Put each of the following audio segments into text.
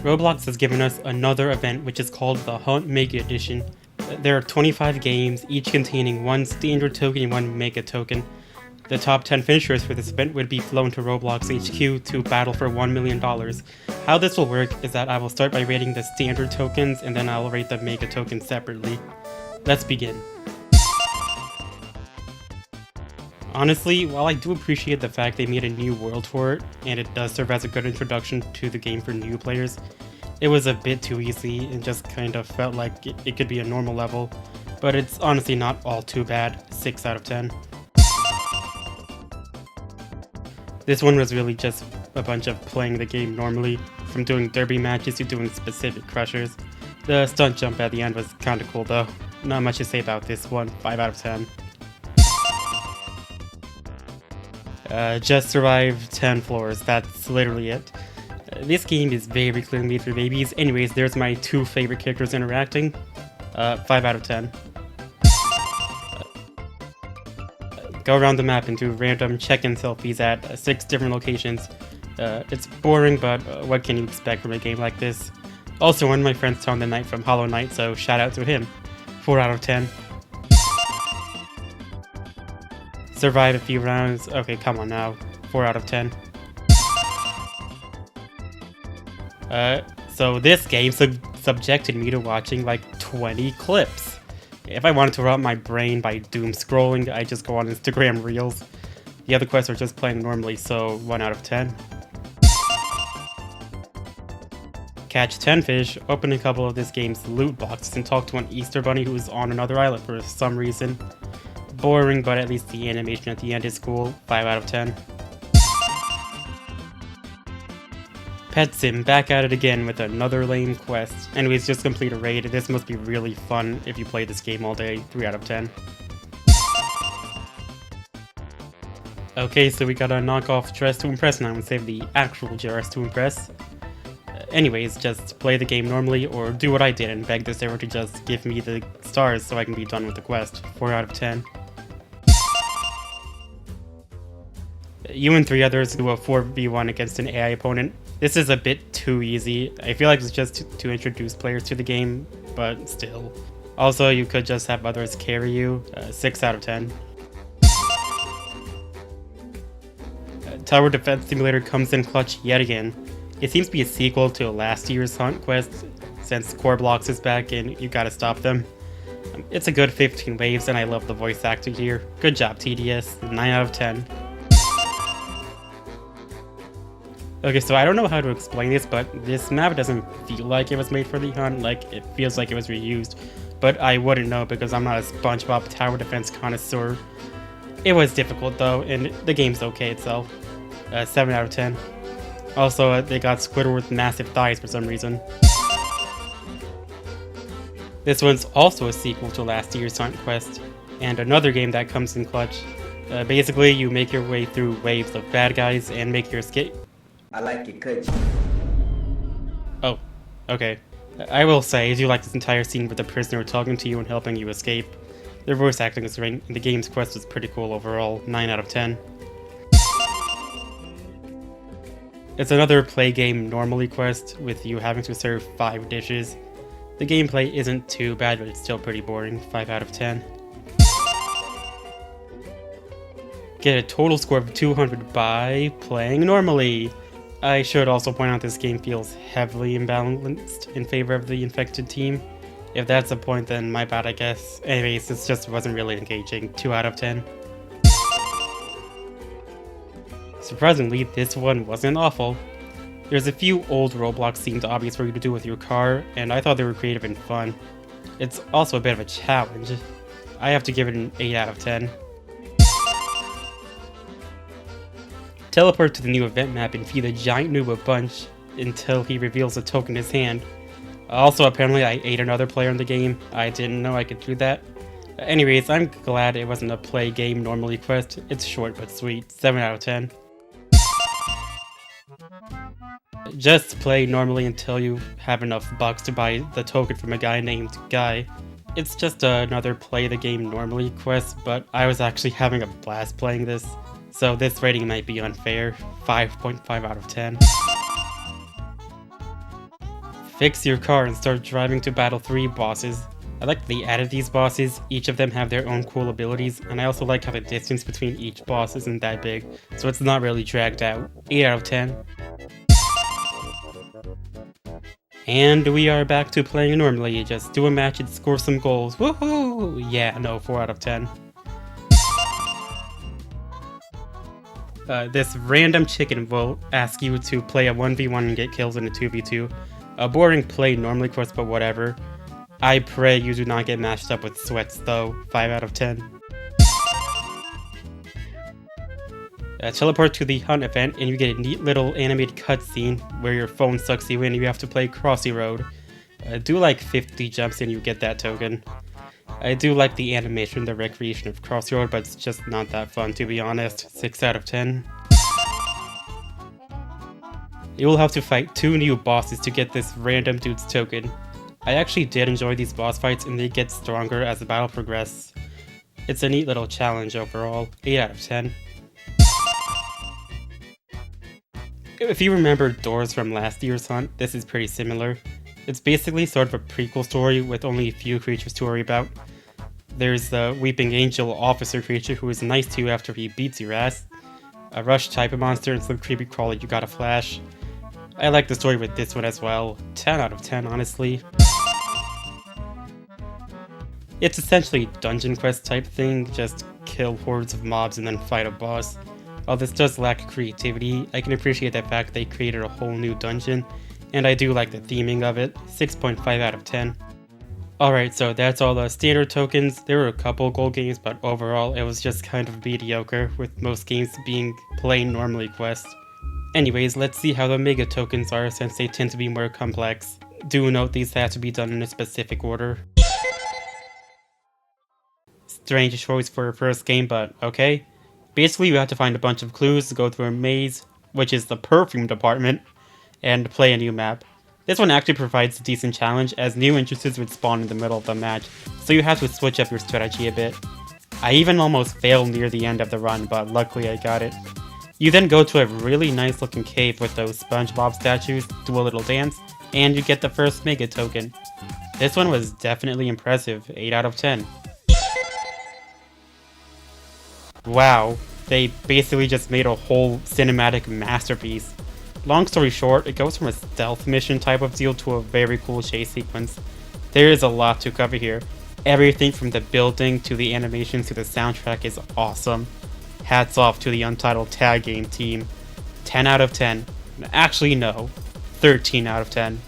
Roblox has given us another event which is called the Hunt Mega Edition. There are 25 games, each containing one standard token and one mega token. The top 10 finishers for this event would be flown to Roblox HQ to battle for $1 million. How this will work is that I will start by rating the standard tokens and then I'll rate the mega tokens separately. Let's begin. Honestly, while I do appreciate the fact they made a new world for it, and it does serve as a good introduction to the game for new players, it was a bit too easy and just kind of felt like it could be a normal level, but it's honestly not all too bad, 6 out of 10. This one was really just a bunch of playing the game normally, from doing derby matches to doing specific crushers. The stunt jump at the end was kinda cool though, not much to say about this one, 5 out of 10. Just survive 10 floors, that's literally it. This game is very clearly made for babies. Anyways, there's my two favorite characters interacting. 5 out of 10. Go around the map and do random check-in selfies at 6 different locations. It's boring, but what can you expect from a game like this? Also, one of my friends found the knight from Hollow Knight, so shout out to him. 4 out of 10. Survive a few rounds. Okay, come on now. 4 out of 10. So this game subjected me to watching like 20 clips. If I wanted to rot my brain by doom scrolling, I just go on Instagram Reels. The other quests are just playing normally, so 1 out of 10. Catch 10 fish, open a couple of this game's loot boxes, and talk to an Easter bunny who is on another island for some reason. Boring, but at least the animation at the end is cool. 5 out of 10. Pet Sim, back at it again with another lame quest. Anyways, just complete a raid. This must be really fun if you play this game all day. 3 out of 10. Okay, so we gotta knock off Dress to Impress now and save the actual Dress to Impress. Anyways, just play the game normally or do what I did and beg the server to just give me the stars so I can be done with the quest. 4 out of 10. You and 3 others do a 4v1 against an AI opponent. This is a bit too easy. I feel like it's just to introduce players to the game, but still. Also, you could just have others carry you. 6 out of 10. Tower Defense Simulator comes in clutch yet again. It seems to be a sequel to last year's Hunt quest, since Core Blocks is back and you gotta stop them. It's a good 15 waves and I love the voice acting here. Good job TDS, 9 out of 10. Okay, so I don't know how to explain this, but this map doesn't feel like it was made for the Hunt, like it feels like it was reused. But I wouldn't know because I'm not a SpongeBob tower defense connoisseur. It was difficult though, and the game's okay itself. 7 out of 10. Also, they got Squidward with massive thighs for some reason. This one's also a sequel to last year's Hunt quest, and another game that comes in clutch. Basically, you make your way through waves of bad guys and make your escape. I like your cut. Oh, okay. I will say, I do like this entire scene with the prisoner talking to you and helping you escape. Their voice acting is great, and the game's quest was pretty cool overall, 9 out of 10. It's another play game normally quest, with you having to serve 5 dishes. The gameplay isn't too bad, but it's still pretty boring, 5 out of 10. Get a total score of 200 by playing normally. I should also point out this game feels heavily imbalanced in favor of the infected team. If that's a point, then my bad, I guess. Anyways, this just wasn't really engaging. 2 out of 10. Surprisingly, this one wasn't awful. There's a few old Roblox themed obbies for you to do with your car, and I thought they were creative and fun. It's also a bit of a challenge. I have to give it an 8 out of 10. Teleport to the new event map and feed a giant noob a bunch until he reveals a token in his hand. Also, apparently I ate another player in the game. I didn't know I could do that. Anyways, I'm glad it wasn't a play game normally quest. It's short but sweet. 7 out of 10. Just play normally until you have enough bucks to buy the token from a guy named Guy. It's just another play the game normally quest, but I was actually having a blast playing this. So this rating might be unfair, 5.5 out of 10. Fix your car and start driving to battle 3 bosses. I like that they added these bosses, each of them have their own cool abilities, and I also like how the distance between each boss isn't that big, so it's not really dragged out. 8 out of 10. And we are back to playing normally, just do a match and score some goals. Woohoo! Yeah, no, 4 out of 10. This random chicken will ask you to play a 1v1 and get kills in a 2v2. A boring play normally course, but whatever. I pray you do not get matched up with sweats though. 5 out of 10. Teleport to the hunt event and you get a neat little animated cutscene where your phone sucks you in and you have to play Crossy Road. Do like 50 jumps and you get that token. I do like the animation, the recreation of Crossy Road, but it's just not that fun to be honest. 6 out of 10. You will have to fight 2 new bosses to get this random dude's token. I actually did enjoy these boss fights and they get stronger as the battle progresses. It's a neat little challenge overall. 8 out of 10. If you remember Doors from last year's hunt, this is pretty similar. It's basically sort of a prequel story with only a few creatures to worry about. There's the Weeping Angel officer creature who is nice to you after he beats your ass. A rush type of monster and some creepy crawler you gotta flash. I like the story with this one as well. 10 out of 10 honestly. It's essentially dungeon quest type thing, just kill hordes of mobs and then fight a boss. While this does lack creativity, I can appreciate the fact they created a whole new dungeon, and I do like the theming of it. 6.5 out of 10. Alright, so that's all the standard tokens. There were a couple gold games, but overall it was just kind of mediocre, with most games being plain normally quests. Anyways, let's see how the mega tokens are since they tend to be more complex. Do note these have to be done in a specific order. Strange choice for a first game, but okay. Basically, you have to find a bunch of clues to go through a maze, which is the perfume department, and play a new map. This one actually provides a decent challenge, as new entrances would spawn in the middle of the match, so you have to switch up your strategy a bit. I even almost failed near the end of the run, but luckily I got it. You then go to a really nice looking cave with those SpongeBob statues, do a little dance, and you get the first mega token. This one was definitely impressive, 8 out of 10. Wow, they basically just made a whole cinematic masterpiece. Long story short, it goes from a stealth mission type of deal to a very cool chase sequence. There is a lot to cover here. Everything from the building to the animations to the soundtrack is awesome. Hats off to the Untitled Tag Game team. 10 out of 10. Actually no, 13 out of 10.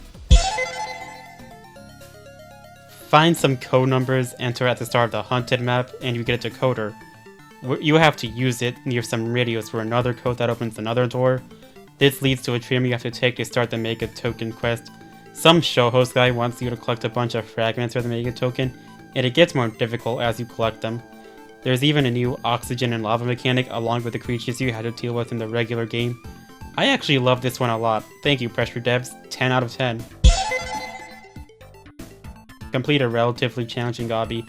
Find some code numbers, enter at the start of the hunted map, and you get a decoder. You have to use it near some radios for another code that opens another door. This leads to a trim you have to take to start the Mega Token quest. Some show host guy wants you to collect a bunch of fragments for the Mega Token, and it gets more difficult as you collect them. There's even a new oxygen and lava mechanic along with the creatures you had to deal with in the regular game. I actually love this one a lot. Thank you, Pressure Devs. 10 out of 10. Complete a relatively challenging obby.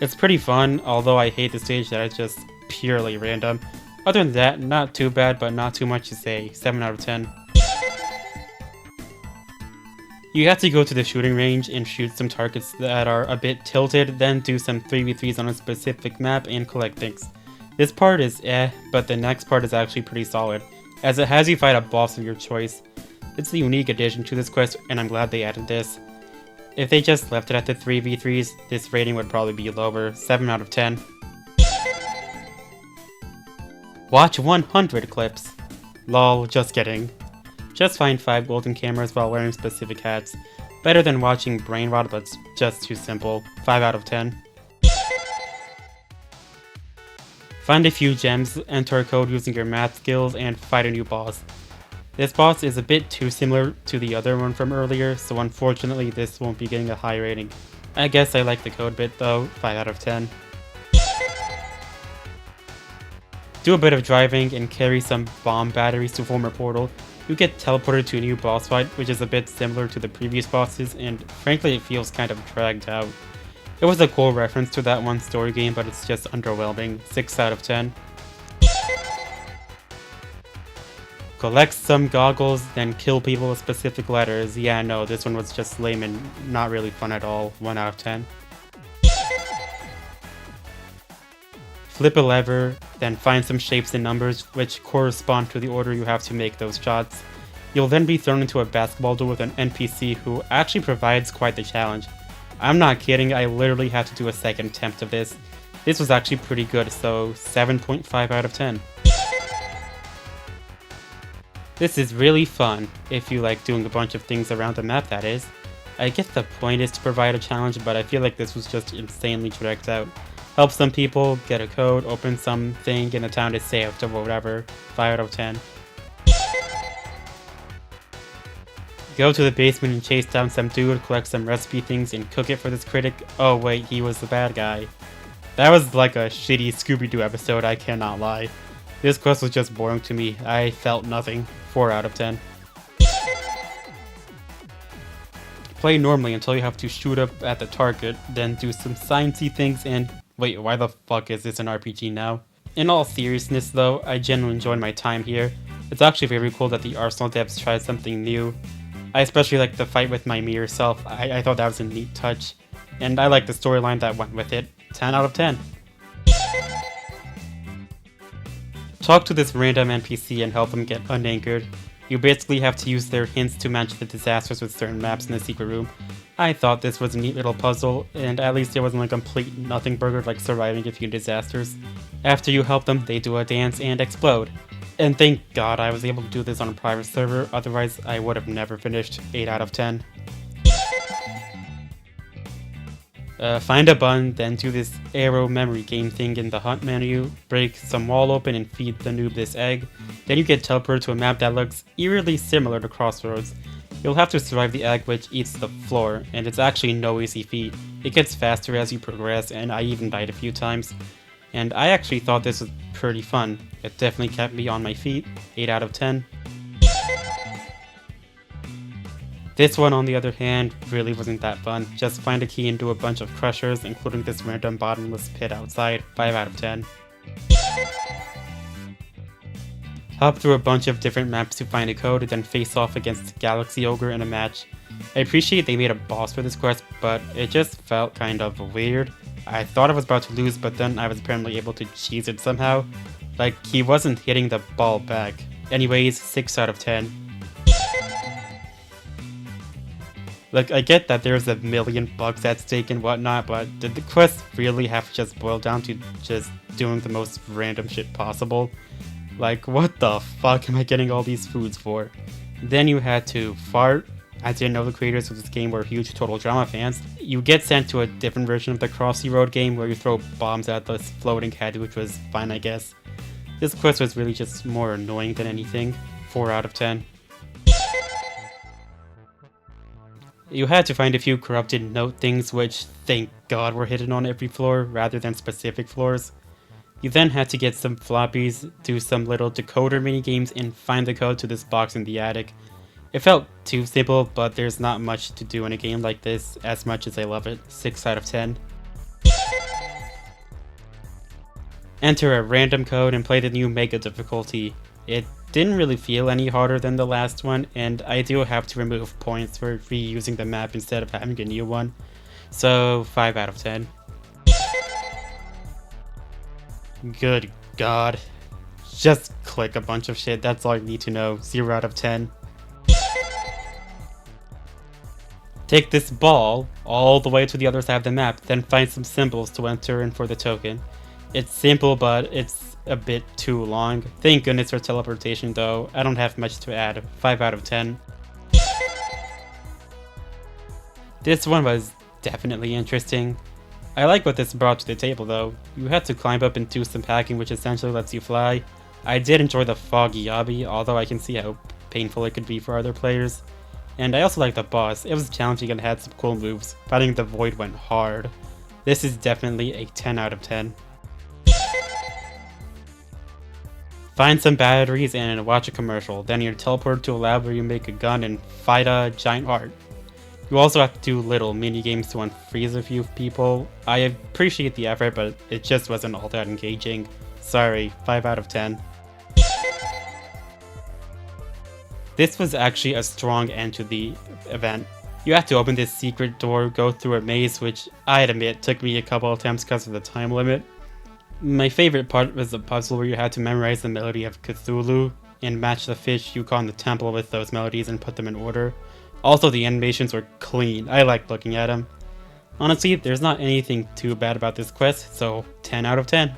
It's pretty fun, although I hate the stage that is just purely random. Other than that, not too bad, but not too much to say. 7 out of 10. You have to go to the shooting range and shoot some targets that are a bit tilted, then do some 3v3s on a specific map and collect things. This part is but the next part is actually pretty solid, as it has you fight a boss of your choice. It's a unique addition to this quest, and I'm glad they added this. If they just left it at the 3v3s, this rating would probably be lower. 7 out of 10. Watch 100 clips. Lol, just kidding. Just find 5 golden cameras while wearing specific hats. Better than watching brain rot, but it's just too simple. 5 out of 10. Find a few gems, enter a code using your math skills, and fight a new boss. This boss is a bit too similar to the other one from earlier, so unfortunately this won't be getting a high rating. I guess I like the code bit though. 5 out of 10. Do a bit of driving and carry some bomb batteries to form a portal. You get teleported to a new boss fight, which is a bit similar to the previous bosses, and frankly it feels kind of dragged out. It was a cool reference to that one story game, but it's just underwhelming. 6 out of 10. Collect some goggles, then kill people with specific letters. Yeah, no, this one was just lame and not really fun at all. 1 out of 10. Flip a lever, then find some shapes and numbers which correspond to the order you have to make those shots. You'll then be thrown into a basketball duel with an NPC who actually provides quite the challenge. I'm not kidding, I literally had to do a second attempt of this. This was actually pretty good, so 7.5 out of 10. This is really fun, if you like doing a bunch of things around the map, that is. I get the point is to provide a challenge, but I feel like this was just insanely dragged out. Help some people, get a code, open something, and the town is saved or whatever. 5 out of 10. Go to the basement and chase down some dude, collect some recipe things, and cook it for this critic. Oh wait, he was the bad guy. That was like a shitty Scooby-Doo episode, I cannot lie. This quest was just boring to me. I felt nothing. 4 out of 10. Play normally until you have to shoot up at the target, then do some sciencey things and... Wait, why the fuck is this an RPG now? In all seriousness though, I genuinely enjoyed my time here. It's actually very cool that the Arsenal devs tried something new. I especially like the fight with my mirror self. I thought that was a neat touch. And I like the storyline that went with it. 10 out of 10. Talk to this random NPC and help them get unanchored. You basically have to use their hints to match the disasters with certain maps in the secret room. I thought this was a neat little puzzle, and at least it wasn't a complete nothing burger like surviving a few disasters. After you help them, they do a dance and explode. And thank God I was able to do this on a private server, otherwise I would have never finished. 8 out of 10. Find a button, then do this arrow memory game thing in the hunt menu, break some wall open and feed the noob this egg. Then you get teleported to a map that looks eerily similar to Crossroads. You'll have to survive the egg which eats the floor, and it's actually no easy feat. It gets faster as you progress, and I even died a few times. And I actually thought this was pretty fun. It definitely kept me on my feet. 8 out of 10. This one, on the other hand, really wasn't that fun. Just find a key and do a bunch of crushers, including this random bottomless pit outside. 5 out of 10. Hop through a bunch of different maps to find a code, then face off against Galaxy Ogre in a match. I appreciate they made a boss for this quest, but it just felt kind of weird. I thought I was about to lose, but then I was apparently able to cheese it somehow. Like, he wasn't hitting the ball back. Anyways, 6 out of 10. Look, I get that there's a million bugs at stake and whatnot, but did the quest really have to just boil down to just doing the most random shit possible? Like, what the fuck am I getting all these foods for? Then you had to fart. I didn't know the creators of this game were huge Total Drama fans. You get sent to a different version of the Crossy Road game where you throw bombs at this floating head, which was fine, I guess. This quest was really just more annoying than anything. 4 out of 10. You had to find a few corrupted note things which, thank God, were hidden on every floor rather than specific floors. You then had to get some floppies, do some little decoder minigames, and find the code to this box in the attic. It felt too simple, but there's not much to do in a game like this, as much as I love it. 6 out of 10. Enter a random code and play the new Mega difficulty. It didn't really feel any harder than the last one, and I do have to remove points for reusing the map instead of having a new one. So 5 out of 10. Good God. Just click a bunch of shit, that's all you need to know. 0 out of 10. Take this ball all the way to the other side of the map, then find some symbols to enter in for the token. It's simple, but it's a bit too long. Thank goodness for teleportation though. I don't have much to add. 5 out of 10. This one was definitely interesting. I like what this brought to the table though. You had to climb up and do some packing, which essentially lets you fly. I did enjoy the foggy obby, although I can see how painful it could be for other players. And I also liked the boss. It was challenging and had some cool moves. Fighting the void went hard. This is definitely a 10 out of 10. Find some batteries and watch a commercial. Then you're teleported to a lab where you make a gun and fight a giant heart. You also have to do little mini games to unfreeze a few people. I appreciate the effort, but it just wasn't all that engaging. Sorry, 5 out of 10. This was actually a strong end to the event. You have to open this secret door, go through a maze, which I admit took me a couple attempts because of the time limit. My favorite part was the puzzle where you had to memorize the melody of Cthulhu and match the fish you caught in the temple with those melodies and put them in order. Also, the animations were clean. I liked looking at them. Honestly, there's not anything too bad about this quest, so 10 out of 10.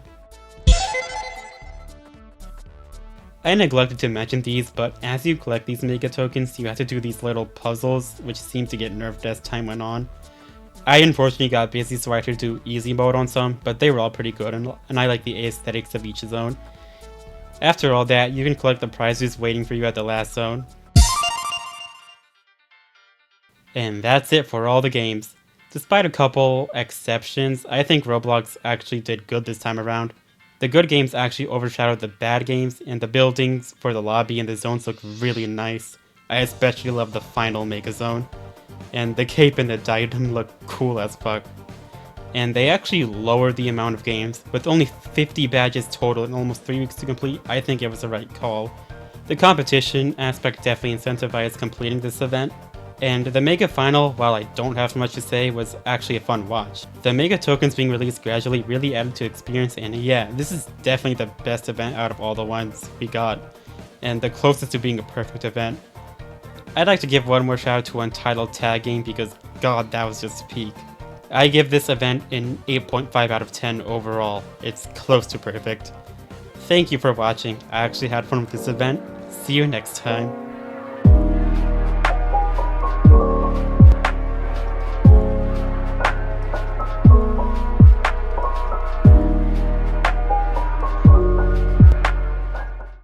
I neglected to mention these, but as you collect these mega tokens, you have to do these little puzzles, which seem to get nerfed as time went on. I unfortunately got busy, so I had to do easy mode on some, but they were all pretty good, and I like the aesthetics of each zone. After all that, you can collect the prizes waiting for you at the last zone. And that's it for all the games. Despite a couple exceptions, I think Roblox actually did good this time around. The good games actually overshadowed the bad games, and the buildings for the lobby and the zones look really nice. I especially love the final Mega Zone. And the cape and the diadem look cool as fuck. And they actually lowered the amount of games. With only 50 badges total and almost 3 weeks to complete, I think it was the right call. The competition aspect definitely incentivized completing this event. And the Mega Final, while I don't have much to say, was actually a fun watch. The Mega tokens being released gradually really added to experience, and yeah, this is definitely the best event out of all the ones we got. And the closest to being a perfect event. I'd like to give one more shout out to Untitled Tag Game because god, that was just peak. I give this event an 8.5 out of 10 overall. It's close to perfect. Thank you for watching. I actually had fun with this event. See you next time.